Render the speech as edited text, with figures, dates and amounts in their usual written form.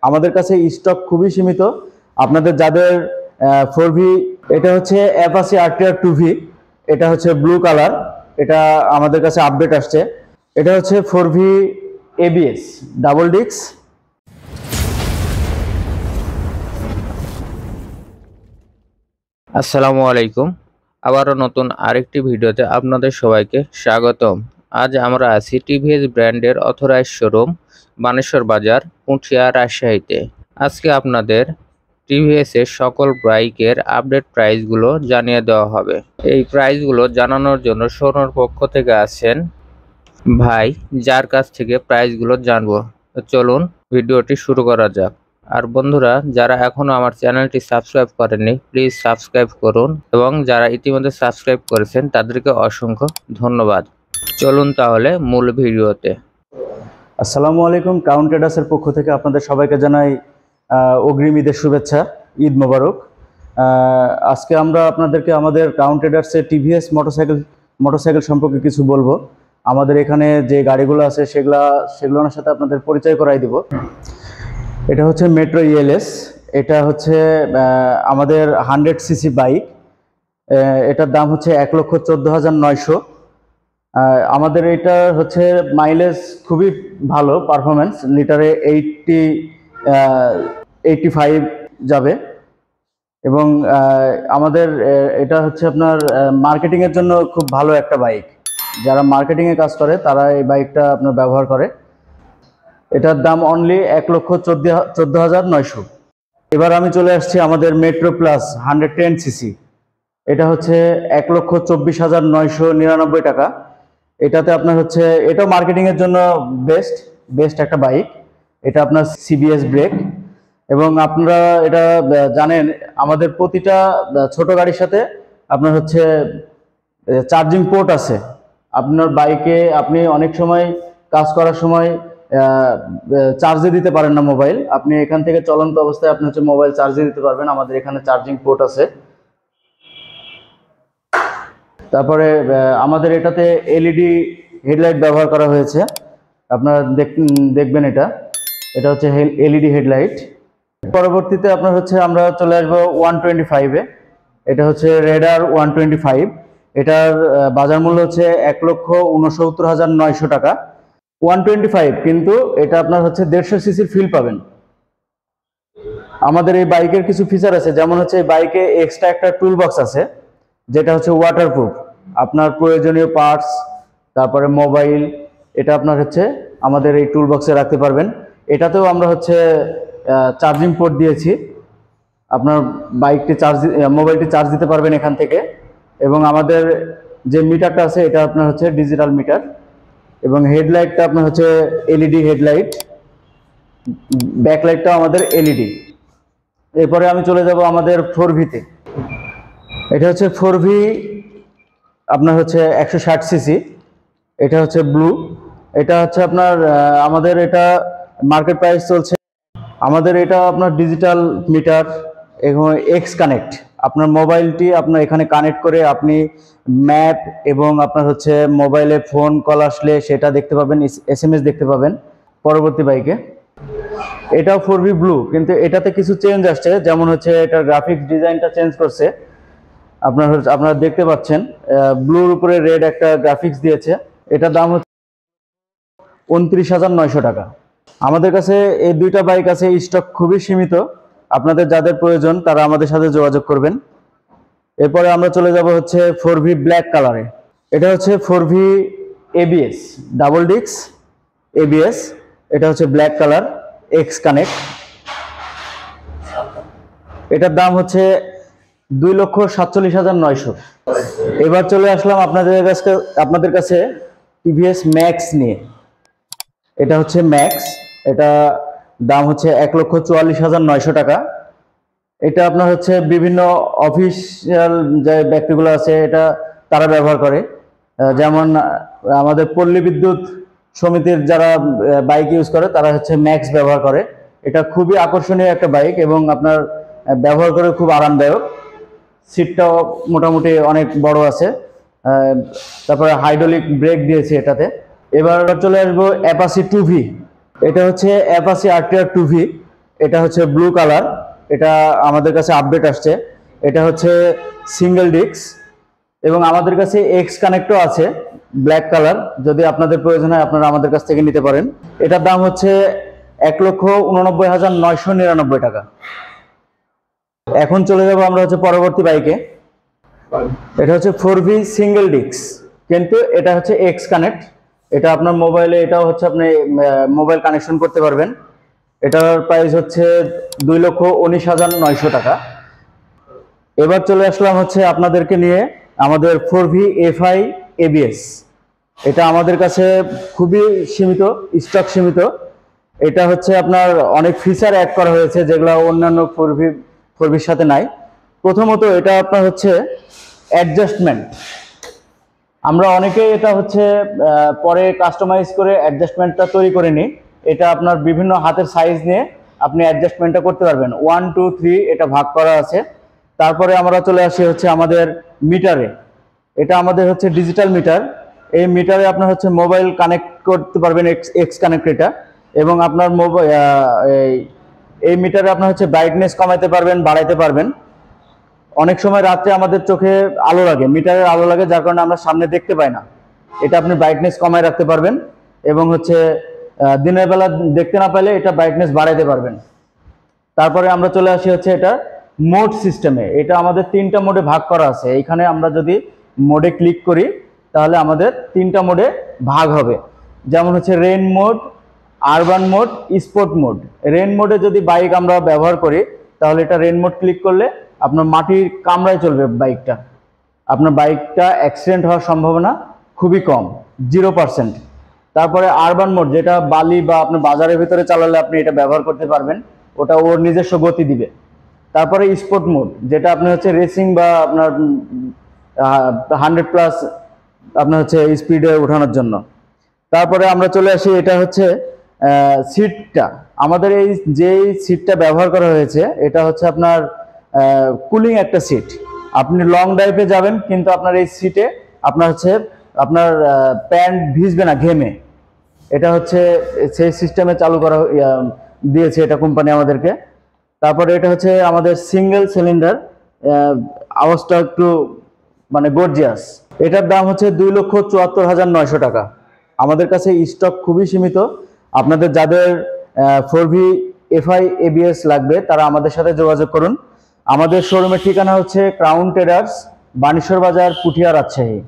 আমাদের কাছে স্টক খুবই সীমিত। আপনাদের যাদের 4V, এটা হচ্ছে অ্যাপাচি আরটিআর 2V, এটা হচ্ছে ব্লু কালার, এটা আমাদের কাছে আপডেট আসছে। এটা হচ্ছে 4V ABS ডাবল ডিস্ক। আসসালামু আলাইকুম, আবারও নতুন আরেকটি ভিডিওতে আপনাদের সবাইকে স্বাগতম। আজ আমরা আছি টিভিএস ব্র্যান্ডের অথরাইজ শোরুম বানেশ্বর বাজার, পুঠিয়া, রাজশাহীতে। আজকে আপনাদের টিভিএস এর সকল বাইকের আপডেট প্রাইসগুলো জানিয়ে দেওয়া হবে। এই প্রাইসগুলো জানানোর জন্য শোরুমের পক্ষ থেকে আছেন ভাই, যার কাছ থেকে প্রাইসগুলো জানবো। চলুন ভিডিওটি শুরু করা যাক। আর বন্ধুরা, যারা এখনো আমার চ্যানেলটি সাবস্ক্রাইব করেননি, প্লিজ সাবস্ক্রাইব করুন, এবং যারা ইতিমধ্যে সাবস্ক্রাইব করেছেন তাদেরকে অসংখ্য ধন্যবাদ। চলুন তাহলে মূল ভিডিওতে। আসসালামু আলাইকুম, ক্রাউন ট্রেডার্সের পক্ষ থেকে আপনাদের সবাইকে জানাই অগ্রিম ঈদের শুভেচ্ছা, ঈদ মোবারক। আজকে আমরা আপনাদেরকে আমাদের ক্রাউন ট্রেডার্সের টিভিএস মোটরসাইকেল সম্পর্কে কিছু বলবো। আমাদের এখানে যে গাড়িগুলো আছে সেগুলোর সাথে আপনাদের পরিচয় করাই দিব। এটা হচ্ছে মেট্রো ইএলএস, এটা হচ্ছে আমাদের 100cc বাইক। এটার দাম হচ্ছে 1,14,900। আমাদের এটা হচ্ছে মাইলেজ খুবই ভালো, পারফরমেন্স লিটারে 85 যাবে। এবং আমাদের এটা হচ্ছে আপনার মার্কেটিংয়ের জন্য খুব ভালো একটা বাইক। যারা মার্কেটিংয়ে কাজ করে তারা এই বাইকটা আপনার ব্যবহার করে। এটার দাম অনলি 1,14,900। এবার আমি চলে আসছি আমাদের মেট্রো প্লাস 110cc। এটা হচ্ছে 1,24,999 টাকা। এটাতে আপনার হচ্ছে, এটাও মার্কেটিংয়ের জন্য বেস্ট একটা বাইক। এটা আপনার সিবিএস ব্রেক, এবং আপনারা এটা জানেন আমাদের প্রতিটা ছোট গাড়ির সাথে আপনার হচ্ছে চার্জিং পোর্ট আছে। আপনার বাইকে আপনি অনেক সময় কাজ করার সময় চার্জে দিতে পারেন না মোবাইল, আপনি এখান থেকে চলন্ত অবস্থায় আপনি হচ্ছে মোবাইল চার্জে দিতে পারবেন। আমাদের এখানে চার্জিং পোর্ট আছে। তারপরে আমাদের এটাতে এলইডি হেডলাইট ব্যবহার করা হয়েছে। আপনারা দেখবেন এটা হচ্ছে এলইডি হেডলাইট। পরবর্তীতে আপনার হচ্ছে আমরা চলে আসবো 125-এ। এটা হচ্ছে রেডার 125। এটার বাজার মূল্য হচ্ছে 1,69,900 টাকা। 125, কিন্তু এটা আপনার হচ্ছে 150cc ফিল পাবেন। আমাদের এই বাইকের কিছু ফিচার আছে, যেমন হচ্ছে এই বাইকে এক্সট্রা একটা টুল বক্স আছে, যেটা হচ্ছে ওয়াটারপ্রুফ। আপনার প্রয়োজনীয় পার্টস, তারপরে মোবাইল, এটা আপনার হচ্ছে আমাদের এই টুল বক্সে রাখতে পারবেন। এটাতেও আমরা হচ্ছে চার্জিং পোর্ট দিয়েছি। আপনার মোবাইলটি চার্জ দিতে পারবেন এখান থেকে। এবং আমাদের যে মিটারটা আছে এটা আপনার হচ্ছে ডিজিটাল মিটার, এবং হেডলাইটটা আপনার হচ্ছে এলইডি হেডলাইট, ব্যাকলাইটটাও আমাদের এলইডি। এরপরে আমি চলে যাব আমাদের 4V-তে। এটা হচ্ছে 4V, আপনার হচ্ছে 160cc। এটা হচ্ছে ব্লু। এটা হচ্ছে আপনার আমাদের এটা মার্কেট প্রাইস চলছে। আমাদের এটা আপনার ডিজিটাল মিটার এবং এক্স কানেক্ট। আপনার মোবাইলটি আপনার এখানে কানেক্ট করে আপনি ম্যাপ এবং আপনার হচ্ছে মোবাইলে ফোন কল আসলে সেটা দেখতে পাবেন, SMS দেখতে পাবেন। পরবর্তী বাইকে এটাও 4V ব্লু, কিন্তু এটাতে কিছু চেঞ্জ আসছে, যেমন হচ্ছে এটার গ্রাফিক্স ডিজাইনটা চেঞ্জ করছে। আপনারা দেখতে পাচ্ছেন ব্লুর উপরে রেড একটা গ্রাফিক্স দিয়েছে। এটার দাম হচ্ছে 29,900 টাকা। আমাদের কাছে এই দুইটা বাইক আছে, স্টক খুবই সীমিত। আপনাদের যাদের প্রয়োজন তারা আমাদের সাথে যোগাযোগ করবেন। এরপরে আমরা চলে যাব হচ্ছে 4V ব্ল্যাক কালারে। এটা হচ্ছে 4V ABS double disc ABS। এটা হচ্ছে ব্ল্যাক কালার, এক্স কানেক্ট। এটার দাম হচ্ছে 2,47,900। এবার চলে আসলাম আপনাদের কাছে টিভিএস ম্যাক্স নিয়ে। এটা হচ্ছে ম্যাক্স, এটা দাম হচ্ছে 1,44,900 টাকা। এটা আপনার হচ্ছে বিভিন্ন অফিসিয়াল যে ব্যক্তিগুলো আছে তারা ব্যবহার করে, যেমন আমাদের পল্লী বিদ্যুৎ সমিতির যারা বাইক ইউজ করে তারা হচ্ছে ম্যাক্স ব্যবহার করে। এটা খুবই আকর্ষণীয় একটা বাইক, এবং আপনার ব্যবহার করে খুব আরামদায়ক। সিটটাও মোটামুটি অনেক বড় আছে। তারপরে হাইড্রোলিক ব্রেক দিয়েছে এটাতে। এবার চলে আসবো অ্যাপাচি 2V। এটা হচ্ছে অ্যাপাচি আরটিআর 2V। এটা হচ্ছে ব্লু কালার, এটা আমাদের কাছে আপডেট আসছে। এটা হচ্ছে সিঙ্গেল ডিস্ক এবং আমাদের কাছে এক্স কানেক্টও আছে ব্ল্যাক কালার, যদি আপনাদের প্রয়োজন হয় আপনারা আমাদের কাছ থেকে নিতে পারেন। এটার দাম হচ্ছে 1,89,999 টাকা। এখন চলে যাব আমরা হচ্ছে পরবর্তী বাইকে। এটা হচ্ছে 4V সিঙ্গেল ডিস্ক, কিন্তু এটা হচ্ছে এক্স কানেক্ট। এটা আপনার মোবাইলে, এটাও হচ্ছে আপনি মোবাইল কানেকশন করতে পারবেন। এটার প্রাইস হচ্ছে 2,19,900 টাকা। এবার চলে আসলাম হচ্ছে আপনাদেরকে নিয়ে আমাদের 4V FI ABS। এটা আমাদের কাছে খুবই সীমিত, স্টক সীমিত। এটা হচ্ছে আপনার অনেক ফিচার অ্যাড করা হয়েছে যেগুলো অন্যান্য 4Vর সাথে নাই। প্রথমত এটা আপনার হচ্ছে অ্যাডজাস্টমেন্ট। আমরা অনেকেই এটা হচ্ছে পরে কাস্টমাইজ করে অ্যাডজাস্টমেন্টটা তৈরি করে নিই। এটা আপনার বিভিন্ন হাতের সাইজ নিয়ে আপনি অ্যাডজাস্টমেন্টটা করতে পারবেন। 1 2 3 এটা ভাগ করা আছে। তারপরে আমরা চলে আসি হচ্ছে আমাদের মিটারে। এটা আমাদের হচ্ছে ডিজিটাল মিটার। এই মিটারে আপনার হচ্ছে মোবাইল কানেক্ট করতে পারবেন, এক্স কানেক্ট এটা। এবং আপনার মোবাইল এই মিটারে আপনার হচ্ছে ব্রাইটনেস কমাইতে পারবেন, বাড়াইতে পারবেন। অনেক সময় রাত্রে আমাদের চোখে আলো লাগে, মিটারের আলো লাগে, যার কারণে আমরা সামনে দেখতে পাই না। এটা আপনি ব্রাইটনেস কমায় রাখতে পারবেন এবং হচ্ছে দিনের বেলা দেখতে না পাইলে এটা ব্রাইটনেস বাড়াইতে পারবেন। তারপরে আমরা চলে আসি হচ্ছে এটা মোড সিস্টেমে। এটা আমাদের 3টা মোডে ভাগ করা আছে। এইখানে আমরা যদি মোডে ক্লিক করি তাহলে আমাদের 3টা মোডে ভাগ হবে। যেমন হচ্ছে rain mode, urban mode, sport mode. Rain মোডে যদি বাইক আমরা ব্যবহার করি তাহলে এটা রেন মোড ক্লিক করলে আপনার মাটির কামড়ায় চলবে বাইকটা। আপনার বাইকটা অ্যাক্সিডেন্ট হওয়ার সম্ভাবনা খুবই কম, 0%। তারপরে আরবান মোড, যেটা বালি বা আপনার বাজারের ভিতরে চালালে আপনি এটা ব্যবহার করতে পারবেন, ওটা ওর নিজস্ব গতি দিবে। তারপরে স্পোর্ট মোড, যেটা আপনি হচ্ছে রেসিং বা আপনার 100+ আপনার হচ্ছে স্পিডে ওঠানোর জন্য। তারপরে আমরা চলে আসি, এটা হচ্ছে সিটটা। আমাদের এই যে সিটটা ব্যবহার করা হয়েছে এটা হচ্ছে আপনার কুলিং একটা সিট। আপনি লং ড্রাইভে যাবেন কিন্তু আপনার এই সিটে আপনার হচ্ছে আপনার প্যান্ট ভিজবে না ঘেমে। এটা হচ্ছে সেই সিস্টেমে চালু করা দিয়েছে এটা কোম্পানি আমাদেরকে। তারপরে এটা হচ্ছে আমাদের সিঙ্গেল সিলিন্ডার, আওয়াজটা একটু মানে গর্জিয়াস। এটার দাম হচ্ছে 2,74,900 টাকা। আমাদের কাছে স্টক খুবই সীমিত। আপনাদের যাদের 4V FI ABS লাগবে তারা আমাদের সাথে যোগাযোগ করুন। আমাদের শোরুমের ঠিকানা হচ্ছে ক্রাউন ট্রেডার্স, বানেশ্বর বাজার, পুঠিয়া, রাজশাহী।